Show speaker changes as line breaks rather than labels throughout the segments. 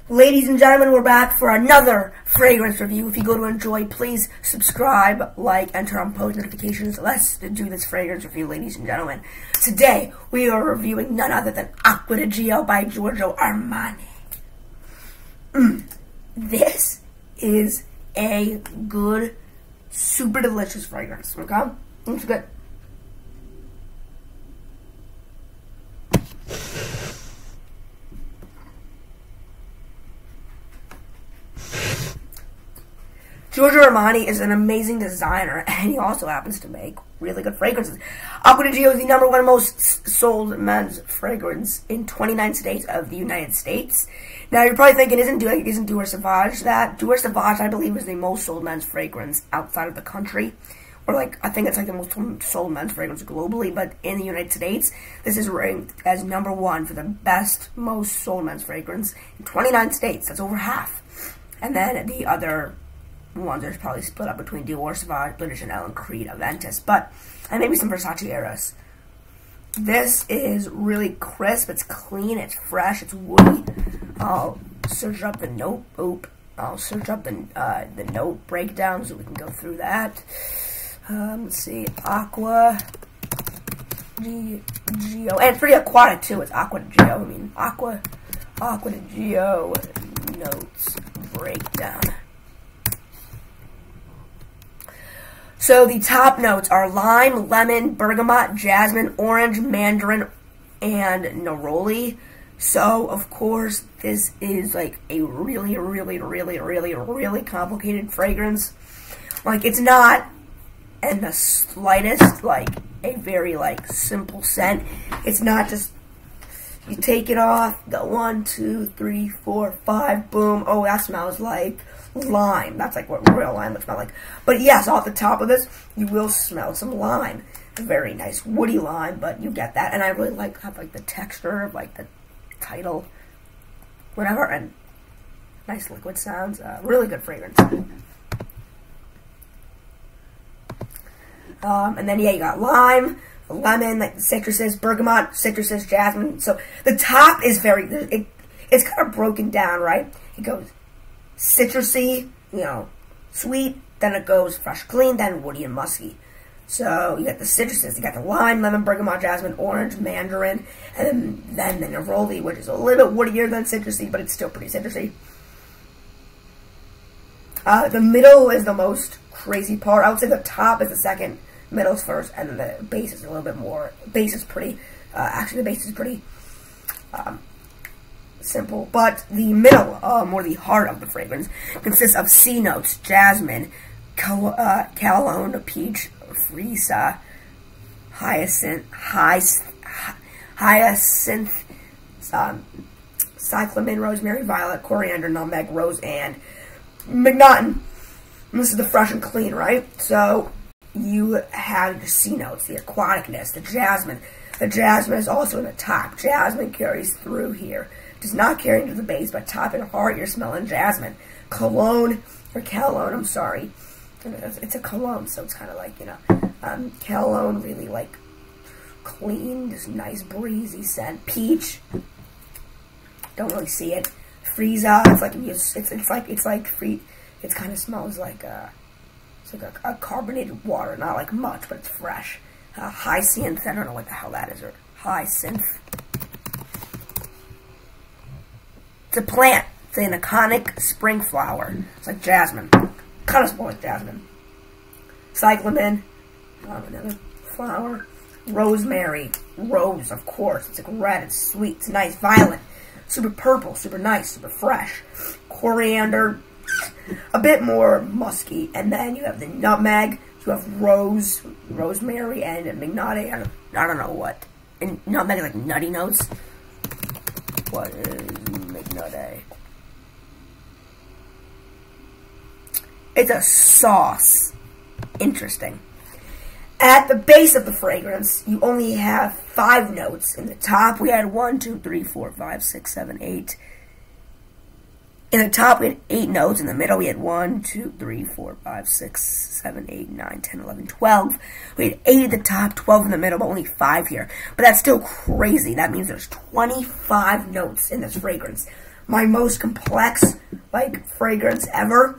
Ladies and gentlemen, we're back for another fragrance review. If you go to enjoy, please subscribe, like, and turn on post notifications. Let's do this fragrance review, ladies and gentlemen. Today, we are reviewing none other than Acqua di Gio by Giorgio Armani. This is a good, super delicious fragrance, okay? It's good. Giorgio Armani is an amazing designer, and he also happens to make really good fragrances. Acqua di Gio is the #1 most sold men's fragrance in 29 states of the United States. Now, you're probably thinking, isn't Dior Sauvage that? Dior Sauvage, I believe, is the most sold men's fragrance outside of the country. Or, I think it's the most sold men's fragrance globally, but in the United States, this is ranked as #1 for the best, most sold men's fragrance in 29 states. That's over half. And then the other ones are probably split up between Dior Sauvage, Bleu de Chanel, and Creed Aventus, and maybe some Versace Eros. This is really crisp, it's clean, it's fresh, it's woody. I'll search up the note. I'll search up the note breakdown so we can go through that. Let's see, Acqua di Gio, and it's pretty aquatic too. It's Acqua di Gio. I mean, Acqua di Gio notes breakdown. So the top notes are lime, lemon, bergamot, jasmine, orange, mandarin, and neroli. So, of course, this is a really, really, really, really, really complicated fragrance. It's not in the slightest, a very, simple scent. It's not just, you take it off, go 1, 2, 3, 4, 5, boom, oh, that smells like lime. That's what real lime would smell like. But yes, off the top of this, you will smell some lime. A very nice woody lime, but you get that. And I really have the texture of the title, whatever, and nice liquid sounds. Really good fragrance. And then yeah, you got lime, lemon, citruses, bergamot, citruses, jasmine. So the top is it's kind of broken down, right? It goes citrusy, sweet, then it goes fresh, clean, then woody and musky. So you got the citruses, you got the lime, lemon, bergamot, jasmine, orange, mandarin, and then the neroli, which is a little bit woodier than citrusy, but it's still pretty citrusy. The middle is the most crazy part. I would say the top is the second, middle is first, and then the base is a little bit more. Base is pretty. Actually, the base is pretty simple, but the middle, or the heart of the fragrance, consists of C notes: jasmine, cologne, peach, freesia, hyacinth, cyclamen, rosemary, violet, coriander, nutmeg, rose, and mignotten. And this is the fresh and clean, right? So you have the C notes, the aquaticness, the jasmine. The jasmine is also in the top. Jasmine carries through here. Does not carry into the base, but top and heart, you're smelling jasmine. Cologne, I'm sorry. It's a cologne, so it's kind of cologne, really clean, just nice breezy scent. Peach, don't really see it. Freesia, it kind of smells like a carbonated water, not much, but it's fresh. Hyacinth, I don't know what the hell that is, or hyacinth. It's a plant. It's an iconic spring flower. It's like jasmine. Kind of smells like jasmine. Cyclamen. Another flower. Rosemary. Rose, of course. It's red. It's sweet. It's nice. Violet. Super purple. Super nice. Super fresh. Coriander. A bit more musky. And then you have the nutmeg. You have rosemary, and mignotte. I don't know what. And nutmeg nutty notes. What is mignotte? It's a sauce. Interesting. At the base of the fragrance, you only have 5 notes. In the top, we had 1, 2, 3, 4, 5, 6, 7, 8. In the top, we had 8 notes. In the middle, we had 1, 2, 3, 4, 5, 6, 7, 8, 9, 10, 11, 12. We had 8 at the top, 12 in the middle, but only 5 here. But that's still crazy. That means there's 25 notes in this fragrance. my most complex, like, fragrance ever.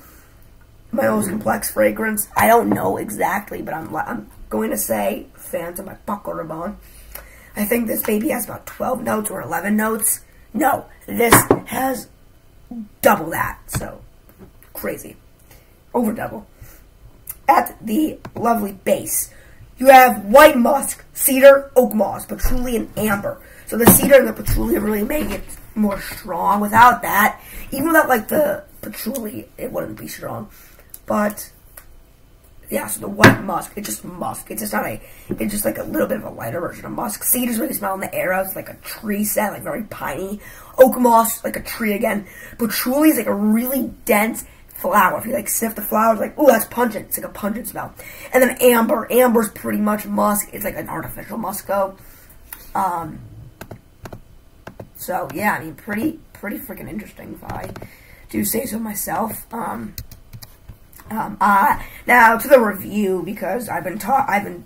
My most complex fragrance. I don't know exactly, but I'm going to say Phantom by Paco Rabanne. I think this baby has about 12 notes or 11 notes. No, this has double that, so crazy. Over double. At the lovely base, you have white musk, cedar, oak moss, patchouli, and amber. So the cedar and the patchouli really make it more strong. Without that, even without like the patchouli, it wouldn't be strong. But yeah, so the white musk, it's just musk. It's just not a, it's just like a little bit of a lighter version of musk. Cedar's really smell in the air. It's like a tree scent, like very piney. Oak moss, like a tree again. Patchouli is like a really dense flower. If you like sniff the flowers, like, ooh, that's pungent. It's like a pungent smell. And then amber. Amber's pretty much musk. It's like an artificial musk though. So yeah, I mean, pretty freaking interesting if I do say so myself. Now to the review, because I've been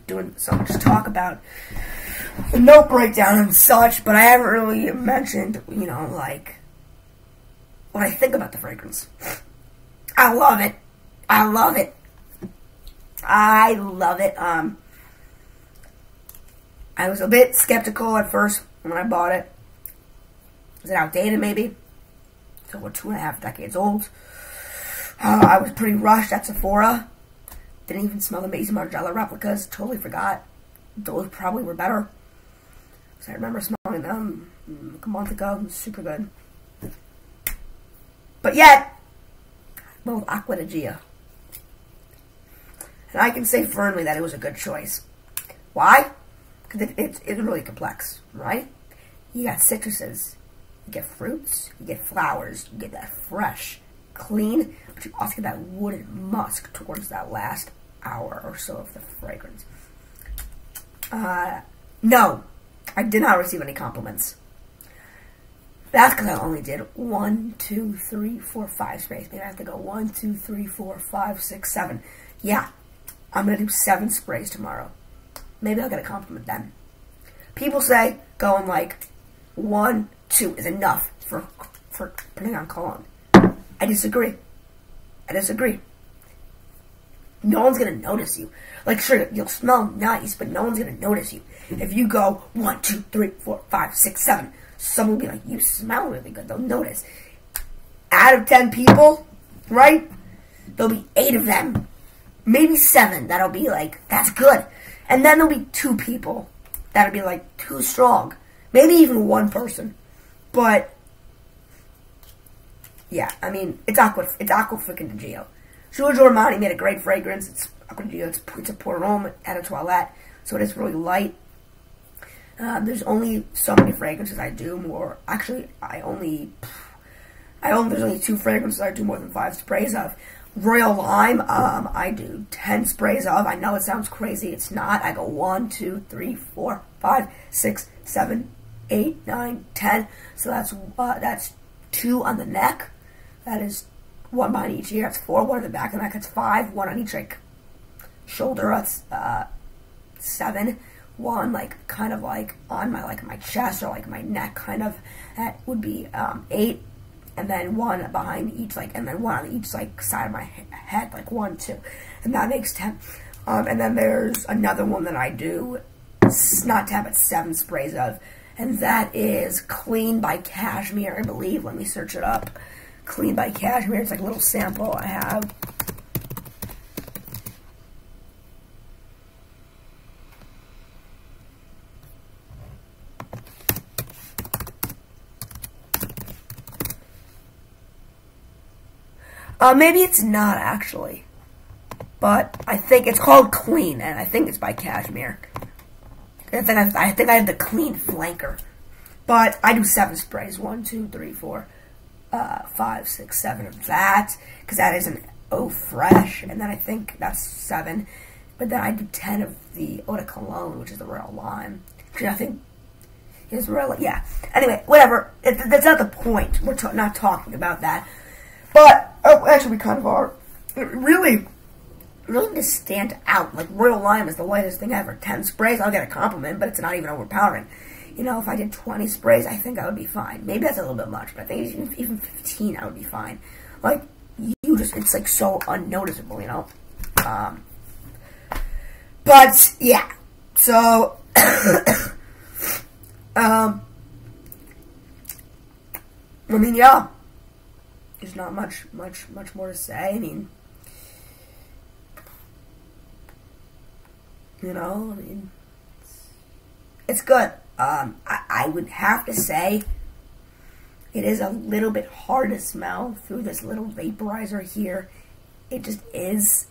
doing so much talk about the note breakdown and such, but I haven't really mentioned, you know, like, what I think about the fragrance. I love it. I love it. I love it. I was a bit skeptical at first when I bought it. Is it outdated, maybe? So we're 2.5 decades old. I was pretty rushed at Sephora. Didn't even smell the Maison Margiela replicas. Totally forgot. Those probably were better. So I remember smelling them a month ago. It was super good. But yet, I went with Acqua di Gia. And I can say firmly that it was a good choice. Why? Because it's really complex, right? You got citruses. You get fruits. You get flowers. You get that fresh, clean, but you also get that wooded musk towards that last hour or so of the fragrance. No, I did not receive any compliments. That's because I only did 1, 2, 3, 4, 5 sprays. Maybe I have to go 1, 2, 3, 4, 5, 6, 7. Yeah, I'm going to do 7 sprays tomorrow. Maybe I'll get a compliment then. People say going like 1, 2 is enough for putting on cologne. I disagree. I disagree. No one's going to notice you. Like, sure, you'll smell nice, but no one's going to notice you. If you go 1, 2, 3, 4, 5, 6, 7, someone will be like, you smell really good. They'll notice. Out of 10 people, right, there'll be 8 of them, maybe 7, that'll be like, that's good. And then there'll be 2 people that'll be like, too strong. Maybe even 1 person. But yeah, I mean, it's Acqua freaking di Gio. Giorgio Armani made a great fragrance. It's Acqua di Gio. It's a pour homme at a toilette, so it is really light. There's only so many fragrances I do more. Actually, there's only 2 fragrances I do more than 5 sprays of. Royal Lime, I do 10 sprays of. I know it sounds crazy. It's not. I go 1, 2, 3, 4, 5, 6, 7, 8, 9, 10. So that's 2 on the neck. That is 1 behind each ear. That's 4. 1 on the back of the neck. That's 5. 1 on each like shoulder. That's 7. 1 like kind of like on my chest or like my neck kind of. That would be 8. And then 1 behind each and then 1 on each side of my head, like 1, 2, and that makes 10. And then there's another one that I do, not 10 but 7 sprays of, and that is Clean by Cashmere, I believe. Let me search it up. Clean by Cashmere. It's like a little sample I have. Maybe it's not actually, but I think it's called Clean, and I think it's by Cashmere. I think I have the Clean flanker, but I do 7 sprays. 1, 2, 3, 4, 5, 6, 7 of that, because that is an Eau Fresh, and then I think that's 7. But then I do 10 of the Eau de Cologne, which is the Royal Lime. Because I think it's Royal. Yeah. Anyway, whatever. That's not the point. We're not talking about that. But, actually we kind of are. It really to stand out. Like, Royal Lime is the lightest thing ever. 10 sprays, I'll get a compliment, but it's not even overpowering. You know, if I did 20 sprays, I think I would be fine. Maybe that's a little bit much, but I think even 15, I would be fine. Like, it's like so unnoticeable, you know? But, yeah. So, I mean, yeah. There's not much more to say. I mean, you know, I mean, it's good. I would have to say it is a little bit hard to smell through this little vaporizer here. It just is.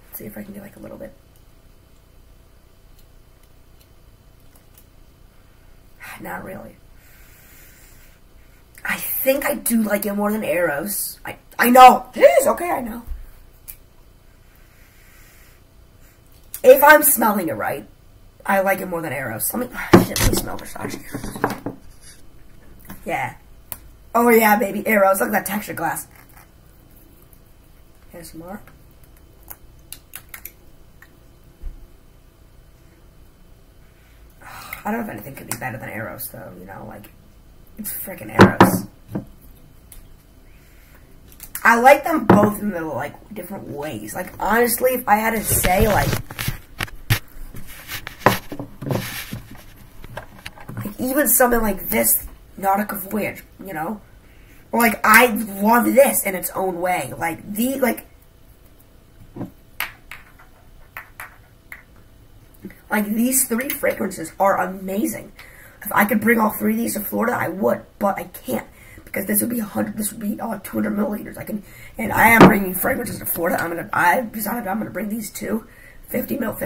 Let's see if I can get like a little bit. Not really. I think I do like it more than Eros. I know. It is. Okay, I know. If I'm smelling it right, I like it more than Eros. Let me smell Versace. Yeah. Oh yeah, baby. Eros. Look at that texture glass. Here's some more. I don't know if anything could be better than Eros, though. You know, like, it's freaking Eros. I like them both in little, like, different ways. Like, honestly, if I had to say, like even something like this, Nautica Voyage, you know? Or, like, I love this in its own way. Like, these three fragrances are amazing. If I could bring all three of these to Florida, I would, but I can't. Because this would be 200 milliliters. And I am bringing fragrances to Florida. I've decided I'm gonna bring these two. 50 mil.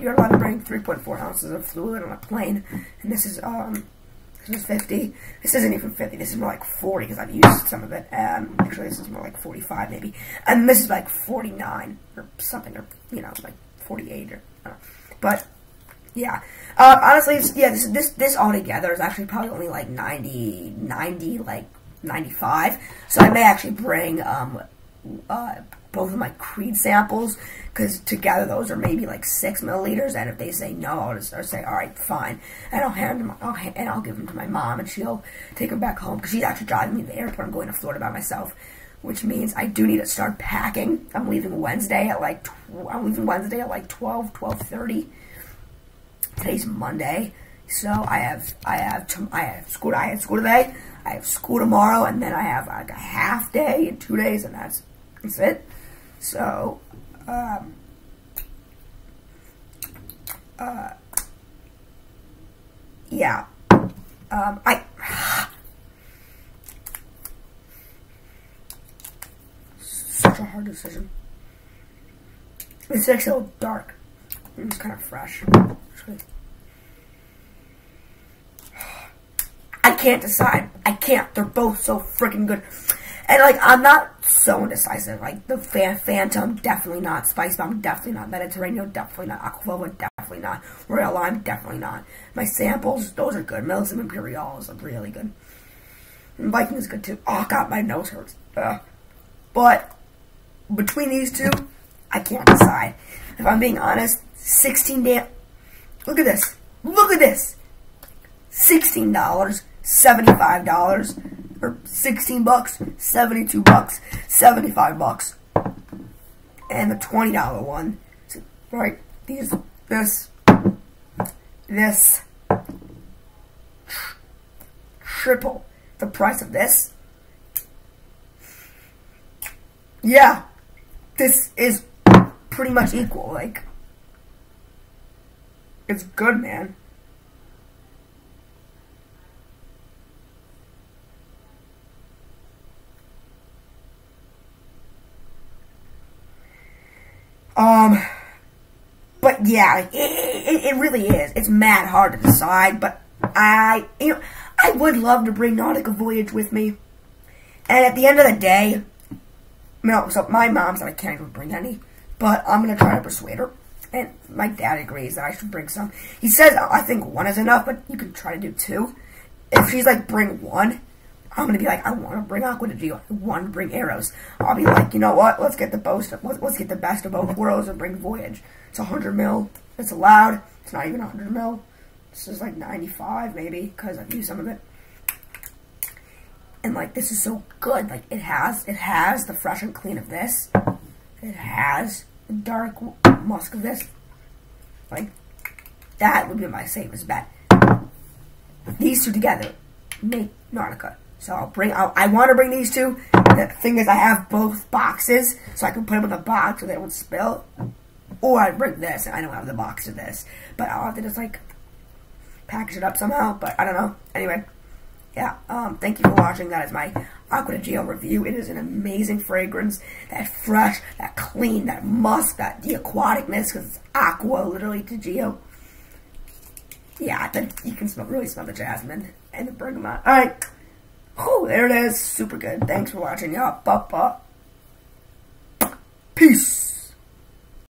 You're allowed to bring 3.4 ounces of fluid on a plane. And this is 50. This isn't even 50. This is more like 40 because I've used some of it. Actually, this is more like 45 maybe. And this is like 49 or something, or you know, like 48 or. But yeah, honestly, yeah. This all together is actually probably only like 90, like 95. So I may actually bring both of my Creed samples, because together those are maybe like 6 milliliters, and if they say no, I'll just say, alright, fine, and I'll give them to my mom, and she'll take them back home, because she's actually driving me to the airport. I'm going to Florida by myself, which means I do need to start packing. I'm leaving Wednesday at like 12:30. Today's Monday, so I have school today, I have school tomorrow, and then I have like a half day in 2 days, and that's it. So, yeah, such a hard decision. It's actually a little dark. It's kind of fresh. I can't decide. I can't. They're both so freaking good. And, like, I'm not so indecisive. Like, the Phantom, definitely not. Spice Bomb, definitely not. Mediterranean, definitely not. Aquafaba, definitely not. Royal Lime, definitely not. My samples, those are good. Millésime Imperial is really good. And Viking is good, too. Oh, God, my nose hurts. But, between these two, I can't decide. If I'm being honest, 16 damn... Look at this. Look at this. $16, $75, or 16 bucks, 72 bucks, 75 bucks, and the $20 one, right? This triple the price of this. Yeah, this is pretty much equal. Like, it's good, man. But yeah, like, it really is. It's mad hard to decide, but I would love to bring Nautica Voyage with me. And at the end of the day, no, so my mom said I can't even bring any, but I'm going to try to persuade her. And my dad agrees that I should bring some. He says, I think one is enough, but you can try to do two. If she's like, bring one, I'm going to be like, I want to bring Aqua di Gio. I want to bring Eros. I'll be like, you know what? Let's get the best of both worlds and bring Voyage. It's 100 mil. It's allowed. It's not even 100 mil. This is like 95 maybe, because I've used some of it. And like, this is so good. Like, it has the fresh and clean of this. It has the dark musk of this. Like, that would be my safest bet. These two together make Nautica. So I want to bring these two. The thing is, I have both boxes, so I can put them in the box so they won't spill. Or I'd bring this, and I don't have the box of this. But I'll have to just, like, package it up somehow, but I don't know. Anyway, yeah, thank you for watching. That is my Acqua di Gio review. It is an amazing fragrance. That fresh, that clean, that musk, that the aquaticness, because it's Acqua, literally, di Gio. Yeah, you can really smell the jasmine and the bergamot. Alright. Oh, there it is. Super good. Thanks for watching, y'all. Bye-bye.